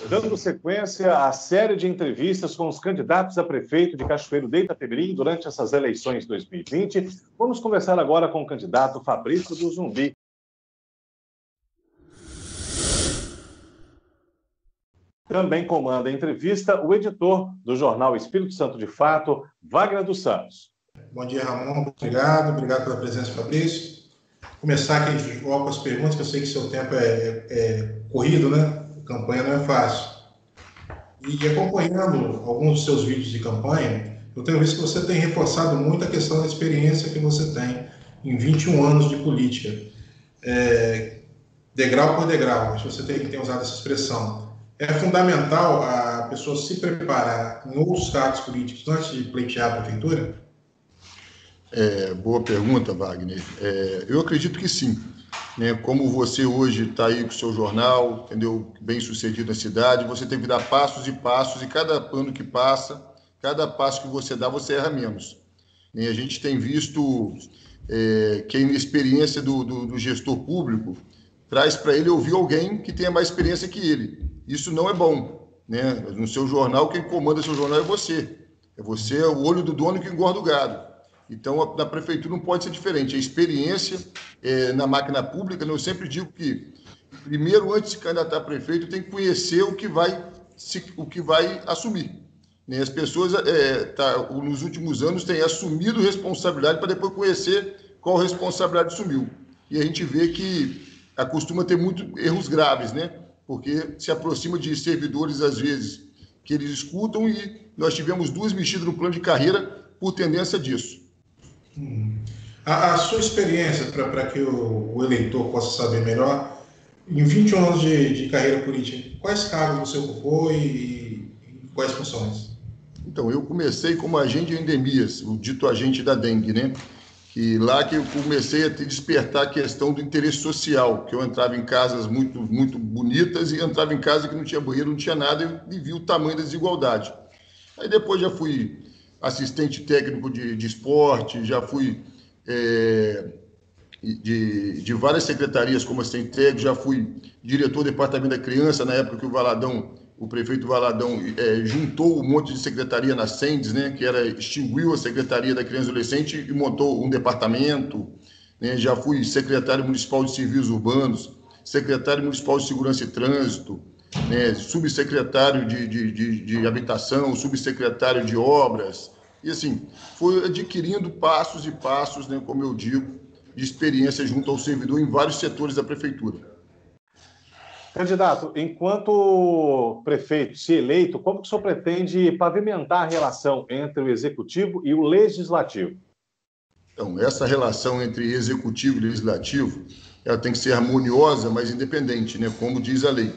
Dando sequência à série de entrevistas com os candidatos a prefeito de Cachoeiro de Itapemirim durante essas eleições de 2020, vamos conversar agora com o candidato Fabrício do Zumbi. Também comanda a entrevista o editor do jornal Espírito Santo de Fato, Wagner dos Santos. Bom dia, Ramon. Obrigado pela presença, Fabrício. Começar aqui logo com as perguntas, que eu sei que seu tempo é corrido, né? A campanha não é fácil. E acompanhando alguns dos seus vídeos de campanha, eu tenho visto que você tem reforçado muito a questão da experiência que você tem em 21 anos de política. Degrau por degrau, acho que você tem usado essa expressão. É fundamental a pessoa se preparar em outros cargos políticos antes de pleitear a prefeitura? Boa pergunta, Wagner. Eu acredito que sim. Né? Como você hoje está aí com o seu jornal, entendeu? Bem sucedido na cidade, você tem que dar passos e passos, e cada ano que passa, cada passo que você dá, você erra menos. E a gente tem visto que a inexperiência do gestor público traz para ele ouvir alguém que tenha mais experiência que ele. Isso não é bom. Né? No seu jornal, quem comanda seu jornal é você. É o olho do dono que engorda o gado. Então, na prefeitura não pode ser diferente. A experiência na máquina pública, eu sempre digo que, primeiro, antes de se candidatar a prefeito, tem que conhecer o que vai assumir. Né? As pessoas, nos últimos anos, têm assumido responsabilidade para depois conhecer qual responsabilidade assumiu. E a gente vê que costuma ter muitos erros graves, né? Porque se aproxima de servidores, às vezes, que eles escutam, e nós tivemos 2 mexidas no plano de carreira por tendência disso. A sua experiência, para que o eleitor possa saber melhor, em 21 anos de carreira política, quais cargos você ocupou e quais funções? Então, eu comecei como agente de endemias, o dito agente da dengue, né? E lá que eu comecei a despertar a questão do interesse social, que eu entrava em casas muito, muito bonitas e entrava em casa que não tinha banheiro, não tinha nada, e vi o tamanho da desigualdade. Aí depois já fui assistente técnico de esporte, já fui de várias secretarias como assistente técnico, já fui diretor do departamento da criança, na época que o prefeito Valadão juntou um monte de secretaria na Sendes, né, extinguiu a Secretaria da Criança e Adolescente e montou um departamento. Né, já fui secretário municipal de serviços urbanos, secretário municipal de segurança e trânsito, né, subsecretário de habitação, subsecretário de obras, e assim, foi adquirindo passos e passos, né, como eu digo, de experiência junto ao servidor em vários setores da prefeitura. Candidato, enquanto prefeito, se eleito, como que o senhor pretende pavimentar a relação entre o executivo e o legislativo? Então, essa relação entre executivo e legislativo, ela tem que ser harmoniosa, mas independente, né, como diz a lei.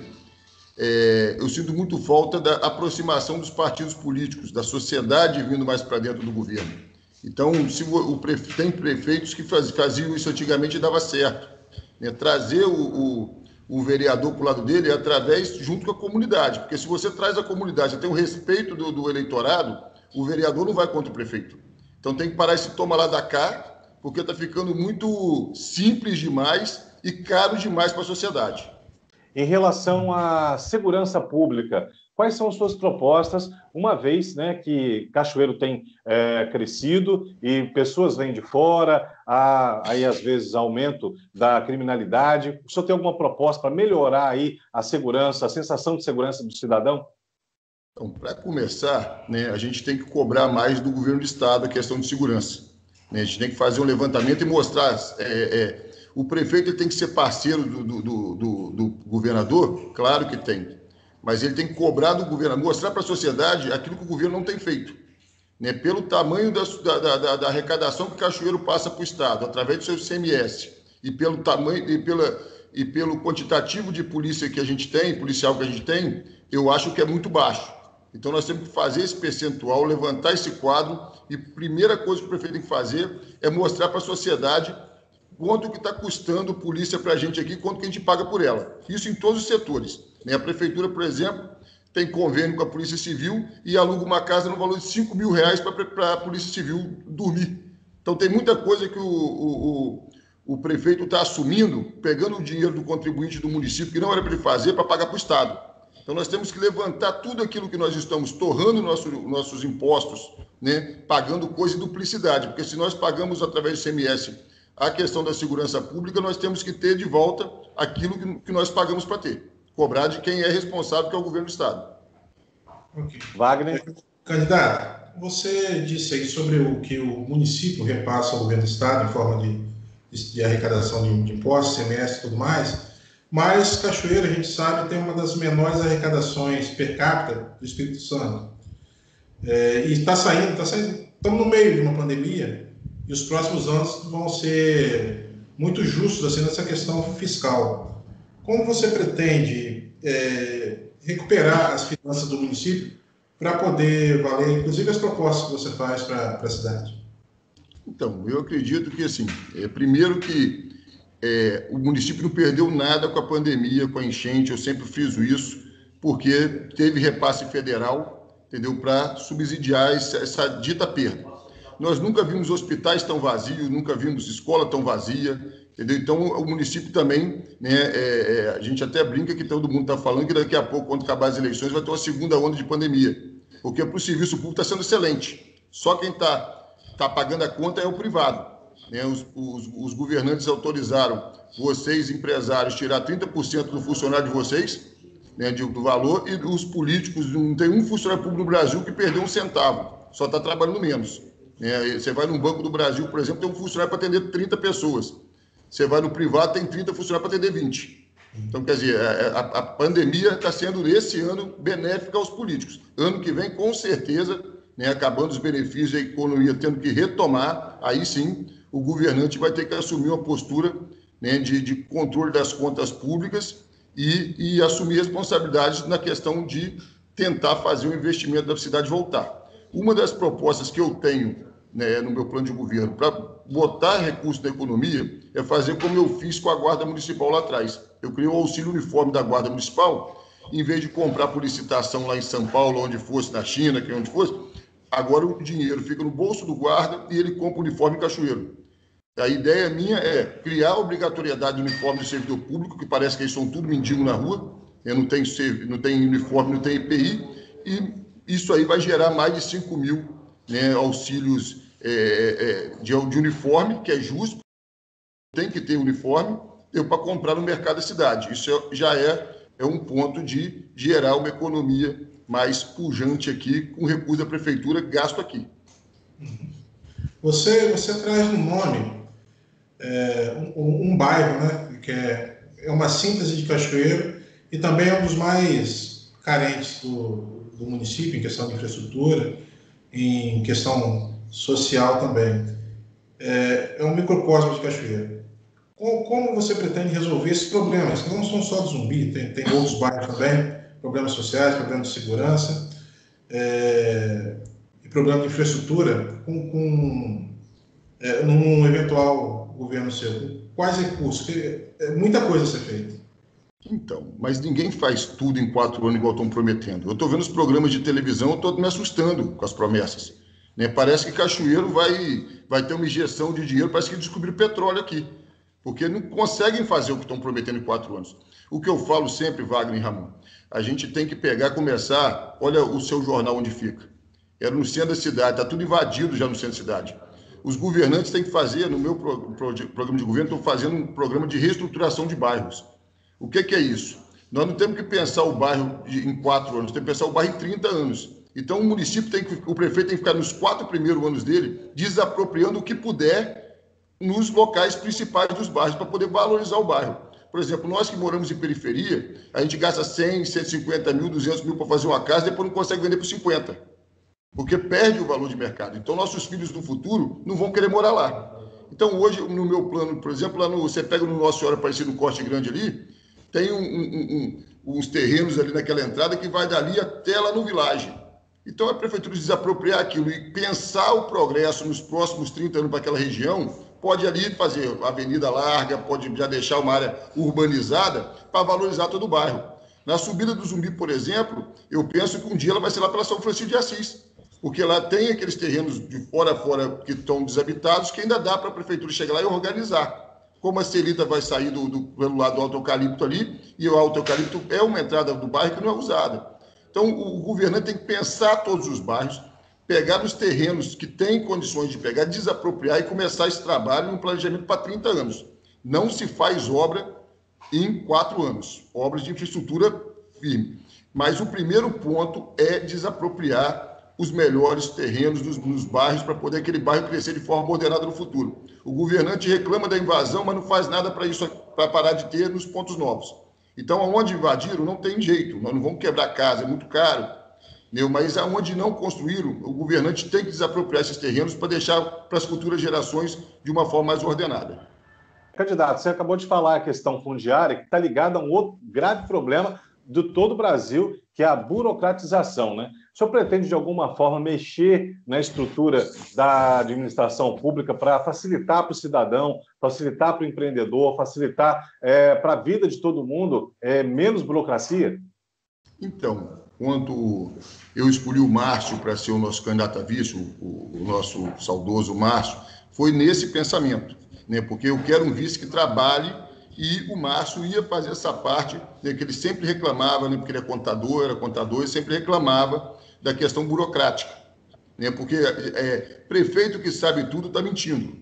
Eu sinto muito falta da aproximação dos partidos políticos, da sociedade vindo mais para dentro do governo. Então, tem prefeitos que faziam isso antigamente e dava certo. Né? Trazer o vereador para o lado dele junto com a comunidade, porque se você traz a comunidade, você tem o respeito do eleitorado, o vereador não vai contra o prefeito. Então tem que parar esse toma lá da cá, porque está ficando muito simples demais e caro demais para a sociedade. Em relação à segurança pública, quais são as suas propostas, uma vez, né, que Cachoeiro tem crescido e pessoas vêm de fora, há aí às vezes aumento da criminalidade? O senhor tem alguma proposta para melhorar aí a segurança, a sensação de segurança do cidadão? Então, para começar, né, a gente tem que cobrar mais do governo do estado a questão de segurança. Né? A gente tem que fazer um levantamento e mostrar... O prefeito ele tem que ser parceiro do governador? Claro que tem. Mas ele tem que cobrar do governador, mostrar para a sociedade aquilo que o governo não tem feito. Né? Pelo tamanho da arrecadação que Cachoeiro passa para o Estado, através do seu ICMS, e pelo tamanho e pelo quantitativo de polícia que a gente tem, policial que a gente tem, eu acho que é muito baixo. Então nós temos que fazer esse percentual, levantar esse quadro, e a primeira coisa que o prefeito tem que fazer é mostrar para a sociedade quanto que está custando polícia para a gente aqui, quanto que a gente paga por ela. Isso em todos os setores. A prefeitura, por exemplo, tem convênio com a Polícia Civil e aluga uma casa no valor de R$5 mil para a Polícia Civil dormir. Então tem muita coisa que o prefeito está assumindo, pegando o dinheiro do contribuinte do município, que não era para ele fazer, para pagar para o Estado. Então, nós temos que levantar tudo aquilo que nós estamos torrando nossos impostos, né, pagando coisa e duplicidade, porque se nós pagamos através do ICMS a questão da segurança pública, nós temos que ter de volta aquilo que nós pagamos para ter, cobrar de quem é responsável, que é o governo do Estado. Okay. Wagner? Candidato, você disse aí sobre o que o município repassa ao governo do Estado em forma de arrecadação de impostos, ICMS e tudo mais, mas Cachoeira, a gente sabe, tem uma das menores arrecadações per capita do Espírito Santo. E está saindo, estamos no meio de uma pandemia e os próximos anos vão ser muito justos assim, nessa questão fiscal. Como você pretende recuperar as finanças do município para poder valer, inclusive, as propostas que você faz para a cidade? Então, eu acredito que, assim, primeiro que o município não perdeu nada com a pandemia, com a enchente, eu sempre friso isso, porque teve repasse federal, entendeu, para subsidiar essa dita perda. Nós nunca vimos hospitais tão vazios, nunca vimos escola tão vazia, entendeu? Então, o município também, né, a gente até brinca que todo mundo está falando que daqui a pouco, quando acabar as eleições, vai ter uma segunda onda de pandemia, porque para o serviço público está sendo excelente. Só quem está pagando a conta é o privado. Né, os governantes autorizaram vocês, empresários, tirar 30% do funcionário de vocês, né, do valor, e os políticos, não tem um funcionário público no Brasil que perdeu um centavo, só está trabalhando menos. Né, você vai no Banco do Brasil, por exemplo, tem um funcionário para atender 30 pessoas. Você vai no privado, tem 30 funcionários para atender 20. Então, quer dizer, a pandemia está sendo, esse ano, benéfica aos políticos. Ano que vem, com certeza, né, acabando os benefícios, a economia tendo que retomar, aí sim, o governante vai ter que assumir uma postura, né, de controle das contas públicas e assumir responsabilidades na questão de tentar fazer o investimento da cidade voltar. Uma das propostas que eu tenho, né, no meu plano de governo para botar recursos na economia é fazer como eu fiz com a Guarda Municipal lá atrás. Eu criei o auxílio uniforme da Guarda Municipal, em vez de comprar por licitação lá em São Paulo, onde fosse, na China, que onde fosse, agora o dinheiro fica no bolso do guarda e ele compra o uniforme em Cachoeiro. A ideia minha é criar a obrigatoriedade do uniforme do servidor público, que parece que eles são tudo mendigo na rua, não tem uniforme, não tem IPI, e isso aí vai gerar mais de 5 mil, né, auxílios de uniforme, que é justo, tem que ter uniforme, para comprar no mercado da cidade. Isso já é um ponto de gerar uma economia mais pujante aqui, com recurso da prefeitura gasto aqui. Você traz no nome um bairro, né, que é uma síntese de Cachoeiro e também é um dos mais carentes do município em questão de infraestrutura, em questão social também. É um microcosmo de Cachoeiro. Como você pretende resolver esses problemas, que não são só do Zumbi, tem outros bairros também, problemas sociais, problemas de segurança, e problemas de infraestrutura, num eventual governo seu? Quais recursos? Muita coisa a ser feita. Então, mas ninguém faz tudo em 4 anos igual estão prometendo. Eu estou vendo os programas de televisão, eu estou me assustando com as promessas. Né? Parece que Cachoeiro vai ter uma injeção de dinheiro, parece que descobriram petróleo aqui, porque não conseguem fazer o que estão prometendo em 4 anos. O que eu falo sempre, Wagner e Ramon, a gente tem que começar, olha o seu jornal onde fica. Era no centro da cidade, está tudo invadido já no centro da cidade. Os governantes têm que fazer, no meu programa de governo, estou fazendo um programa de reestruturação de bairros. O que é isso? Nós não temos que pensar o bairro em 4 anos, temos que pensar o bairro em 30 anos. Então, o prefeito tem que ficar nos 4 primeiros anos dele, desapropriando o que puder nos locais principais dos bairros, para poder valorizar o bairro. Por exemplo, nós que moramos em periferia, a gente gasta 100, 150 mil, 200 mil para fazer uma casa, depois não consegue vender por 50. Porque perde o valor de mercado. Então, nossos filhos do futuro não vão querer morar lá. Então, hoje, no meu plano, por exemplo, você pega no Nossa Senhora Aparecida, no Corte Grande ali, tem uns terrenos ali naquela entrada que vai dali até lá no Village. Então, a prefeitura desapropriar aquilo e pensar o progresso nos próximos 30 anos para aquela região, pode ali fazer avenida larga, pode já deixar uma área urbanizada para valorizar todo o bairro. Na subida do Zumbi, por exemplo, eu penso que um dia ela vai ser lá pela São Francisco de Assis, porque lá tem aqueles terrenos de fora a fora que estão desabitados, que ainda dá para a prefeitura chegar lá e organizar. como a Celita vai sair pelo lado do Alto Eucalipto ali, e o Alto Eucalipto é uma entrada do bairro que não é usada. Então, o governante tem que pensar todos os bairros, pegar os terrenos que têm condições de pegar, desapropriar e começar esse trabalho, um planejamento para 30 anos. Não se faz obra em 4 anos, obras de infraestrutura firme. Mas o primeiro ponto é desapropriar os melhores terrenos nos bairros para poder aquele bairro crescer de forma ordenada no futuro. O governante reclama da invasão, mas não faz nada para isso, para parar de ter nos pontos novos. Então, aonde invadiram, não tem jeito, nós não vamos quebrar casa, é muito caro. Mas aonde não construíram, o governante tem que desapropriar esses terrenos para deixar para as futuras gerações de uma forma mais ordenada. Candidato, você acabou de falar a questão fundiária, que está ligada a um outro grave problema de todo o Brasil, que é a burocratização, né? O senhor pretende, de alguma forma, mexer na estrutura da administração pública para facilitar para o cidadão, facilitar para o empreendedor, facilitar para a vida de todo mundo, menos burocracia? Então, quando eu escolhi o Márcio para ser o nosso candidato a vice, o nosso saudoso Márcio, foi nesse pensamento, né? Porque eu quero um vice que trabalhe, e o Márcio ia fazer essa parte, né, que ele sempre reclamava, né, porque ele era contador, e sempre reclamava da questão burocrática, né, porque prefeito que sabe tudo está mentindo,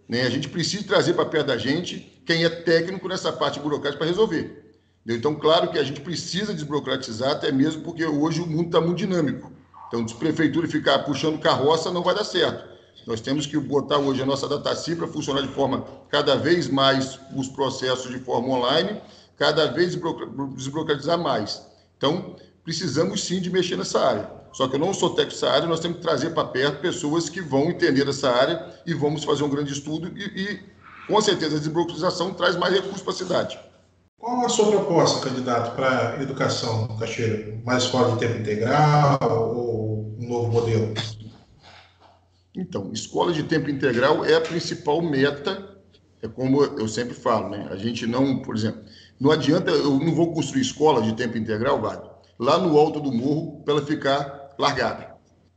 né? A gente precisa trazer para perto da gente quem é técnico nessa parte burocrática para resolver. Então, claro que a gente precisa desburocratizar, até mesmo porque hoje o mundo está muito dinâmico. Então, se a prefeitura ficar puxando carroça, não vai dar certo. Nós temos que botar hoje a nossa DataCi para funcionar de forma cada vez mais os processos de forma online, cada vez desburocratizar mais. Então, precisamos sim de mexer nessa área. Só que eu não sou técnico dessa área, nós temos que trazer para perto pessoas que vão entender essa área e vamos fazer um grande estudo e com certeza, a desburocratização traz mais recursos para a cidade. Qual a sua proposta, candidato, para a educação, Cachoeira? Mais escola de tempo integral ou um novo modelo? Então, escola de tempo integral é a principal meta, é como eu sempre falo, né? A gente não, por exemplo, não adianta, eu não vou construir escola de tempo integral, Wagner, lá no alto do morro, para ela ficar largada.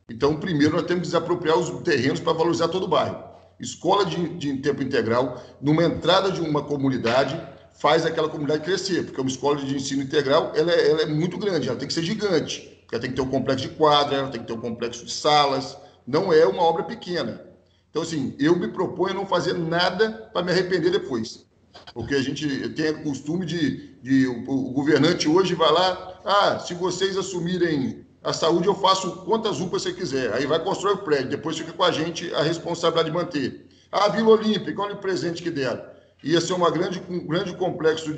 Então, primeiro, nós temos que desapropriar os terrenos para valorizar todo o bairro. Escola de tempo integral, numa entrada de uma comunidade, faz aquela comunidade crescer, porque uma escola de ensino integral, ela é muito grande, ela tem que ser gigante, ela tem que ter um complexo de quadra, ela tem que ter um complexo de salas, não é uma obra pequena. Então, assim, eu me proponho a não fazer nada para me arrepender depois. Porque a gente tem o costume o governante hoje vai lá, se vocês assumirem a saúde, eu faço quantas UPAs você quiser. Aí vai construir o prédio, depois fica com a gente a responsabilidade de manter. A Vila Olímpica, olha o presente que deram. Ia ser um grande complexo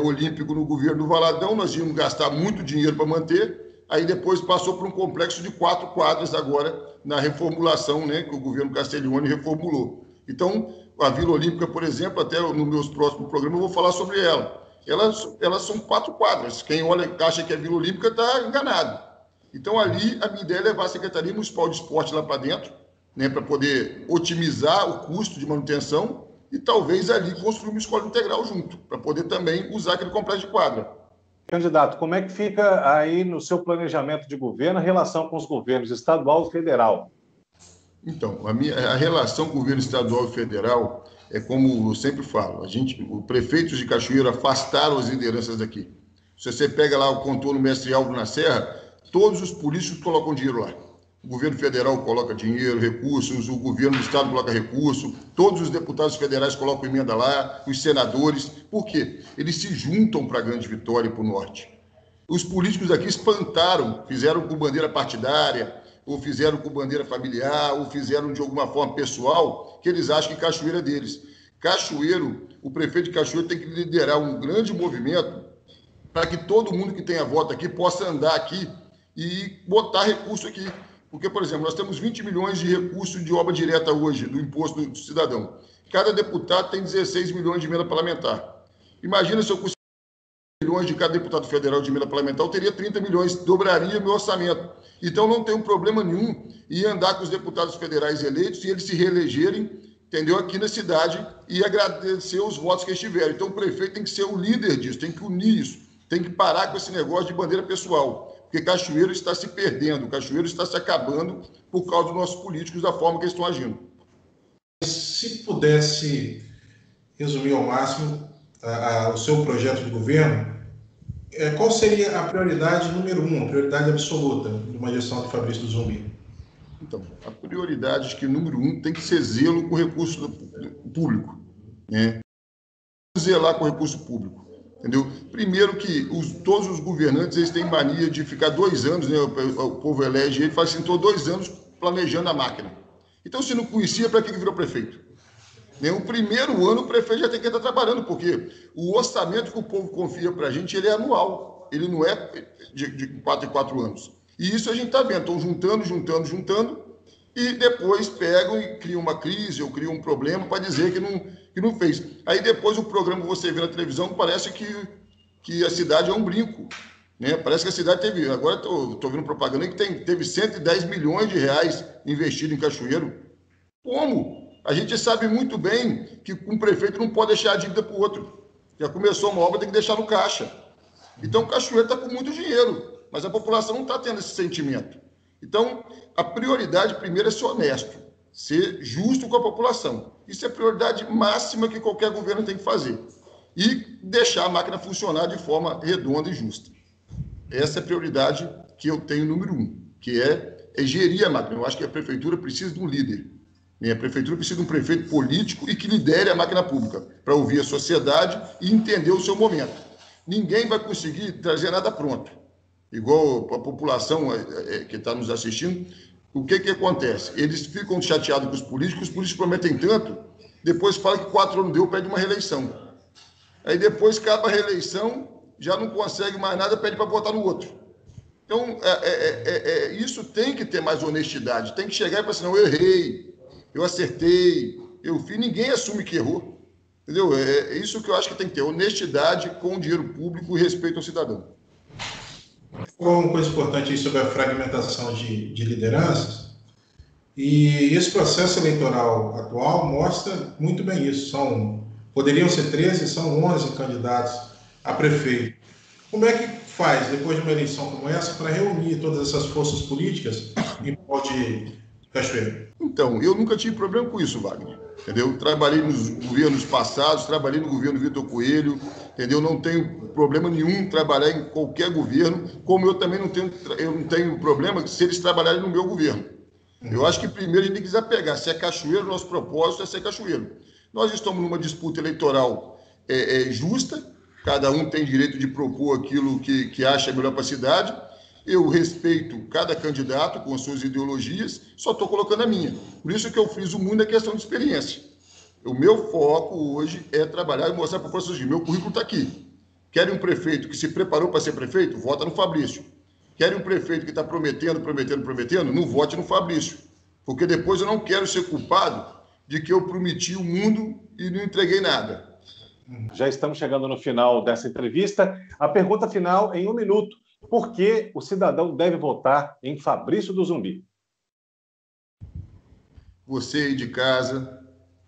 olímpico no governo do Valadão, nós íamos gastar muito dinheiro para manter. Aí depois passou para um complexo de 4 quadras agora na reformulação, né, que o governo Castiglione reformulou. Então, a Vila Olímpica, por exemplo, até nos meus próximos programas eu vou falar sobre ela. Elas são 4 quadras. Quem olha acha que é Vila Olímpica está enganado. Então, ali, a minha ideia é levar a Secretaria Municipal de Esporte lá para dentro, né, para poder otimizar o custo de manutenção e talvez ali construir uma escola integral junto, para poder também usar aquele complexo de quadra. Candidato, como é que fica aí no seu planejamento de governo a relação com os governos estadual e federal? Então, a relação com o governo estadual e federal é como eu sempre falo, os prefeitos de Cachoeira afastaram as lideranças daqui. Se você pega lá o contorno Mestre Aldo na Serra, todos os políticos colocam dinheiro lá. O governo federal coloca dinheiro, recursos, o governo do estado coloca recurso, todos os deputados federais colocam emenda lá, os senadores. Por quê? Eles se juntam para a Grande Vitória e para o norte. Os políticos aqui espantaram, fizeram com bandeira partidária, ou fizeram com bandeira familiar, ou fizeram de alguma forma pessoal, que eles acham que Cachoeira é deles. O prefeito de Cachoeira tem que liderar um grande movimento para que todo mundo que tenha voto aqui possa andar aqui e botar recurso aqui. Porque, por exemplo, nós temos 20 milhões de recursos de obra direta hoje, do imposto do cidadão. Cada deputado tem 16 milhões de emenda parlamentar. Imagina se eu custasse milhões de cada deputado federal de emenda parlamentar, eu teria 30 milhões, dobraria meu orçamento. Então, não tem um problema nenhum em andar com os deputados federais eleitos e eles se reelegerem, entendeu, aqui na cidade e agradecer os votos que eles tiveram. Então, o prefeito tem que ser o líder disso, tem que unir isso, tem que parar com esse negócio de bandeira pessoal. Porque Cachoeiro está se perdendo, Cachoeiro está se acabando por causa dos nossos políticos, da forma que eles estão agindo. Se pudesse resumir ao máximo o seu projeto de governo, qual seria a prioridade número 1, a prioridade absoluta de uma gestão de Fabrício do Zumbi? Então, a prioridade que número 1 tem que ser zelo com o recurso público, né? Zelar com o recurso público, entendeu? Primeiro que todos os governantes eles têm mania de ficar 2 anos, né? O povo elege ele, faz assim, estou 2 anos planejando a máquina. Então, se não conhecia, para que virou prefeito? O primeiro ano o prefeito já tem que estar trabalhando, porque o orçamento que o povo confia para a gente, ele é anual, ele não é de 4 em 4 anos. E isso a gente está vendo, estão juntando, e depois pegam e criam uma crise ou criam um problema para dizer que não fez. Aí depois o programa que você vê na televisão parece que a cidade é um brinco, né? Parece que a cidade teve, agora estou vendo propaganda aí que teve 110 milhões de reais investido em Cachoeiro. Como? A gente sabe muito bem que um prefeito não pode deixar a dívida para o outro. Já começou uma obra, tem que deixar no caixa. Então, o Cachoeiro está com muito dinheiro, mas a população não está tendo esse sentimento. Então, a prioridade primeiro é ser honesto, ser justo com a população. Isso é a prioridade máxima que qualquer governo tem que fazer. E deixar a máquina funcionar de forma redonda e justa. Essa é a prioridade que eu tenho número 1, que é gerir a máquina. Eu acho que a prefeitura precisa de um líder. A prefeitura precisa de um prefeito político e que lidere a máquina pública, para ouvir a sociedade e entender o seu momento. Ninguém vai conseguir trazer nada pronto. Igual a população que está nos assistindo, o que acontece? Eles ficam chateados com os políticos prometem tanto, depois falam que 4 anos deu, pede uma reeleição. Aí depois acaba a reeleição, já não consegue mais nada, pede para votar no outro. Então, isso tem que ter mais honestidade, tem que chegar e falar assim, não, eu errei, eu acertei, eu fiz, ninguém assume que errou. Entendeu? É isso que eu acho que tem que ter, honestidade com o dinheiro público e respeito ao cidadão. Uma coisa importante aí sobre a fragmentação de lideranças, e esse processo eleitoral atual mostra muito bem isso. Poderiam ser 13, são 11 candidatos a prefeito. Como é que faz, depois de uma eleição como essa, para reunir todas essas forças políticas em prol de Cachoeiro? Então, eu nunca tive problema com isso, Wagner. Entendeu? Trabalhei nos governos passados, trabalhei no governo Vitor Coelho, entendeu? Não tenho problema nenhum em trabalhar em qualquer governo, como eu também não tenho problema se eles trabalharem no meu governo. Eu acho que primeiro a gente tem que desapegar. Se é Cachoeiro, nosso propósito é ser Cachoeiro. Nós estamos numa disputa eleitoral justa, cada um tem direito de propor aquilo que acha melhor para a cidade. Eu respeito cada candidato com as suas ideologias, só estou colocando a minha. Por isso que eu friso muito a questão de experiência. O meu foco hoje é trabalhar e mostrar para a população. Meu currículo está aqui. Querem um prefeito que se preparou para ser prefeito? Vota no Fabrício. Querem um prefeito que está prometendo? Não vote no Fabrício. Porque depois eu não quero ser culpado de que eu prometi o mundo e não entreguei nada. Já estamos chegando no final dessa entrevista. A pergunta final em 1 minuto. Por que o cidadão deve votar em Fabrício do Zumbi? Você aí de casa,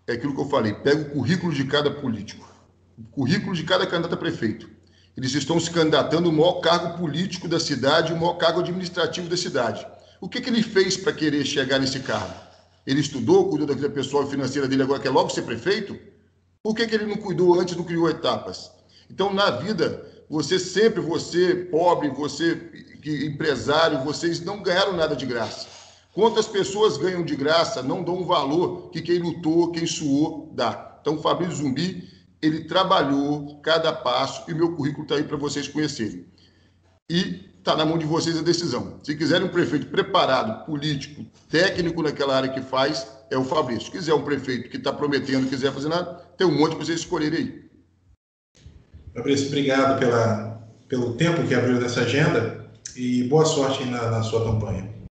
é aquilo que eu falei, pega o currículo de cada político, o currículo de cada candidato a prefeito. Eles estão se candidatando ao maior cargo político da cidade, o maior cargo administrativo da cidade. O que ele fez para querer chegar nesse cargo? Ele estudou, cuidou da vida pessoal e financeira dele, agora quer logo ser prefeito? Por que ele não cuidou antes, não criou etapas? Então, na vida, você pobre, você empresário, vocês não ganharam nada de graça. Quantas pessoas ganham de graça, não dão um valor que quem lutou, quem suou, dá. Então, o Fabrício Zumbi, ele trabalhou cada passo e meu currículo está aí para vocês conhecerem. E está na mão de vocês a decisão. Se quiserem um prefeito preparado, político, técnico naquela área que faz, é o Fabrício. Se quiser um prefeito que está prometendo, quiser fazer nada, tem um monte para vocês escolherem aí. Fabrício, obrigado pelo tempo que abriu dessa agenda e boa sorte na sua campanha.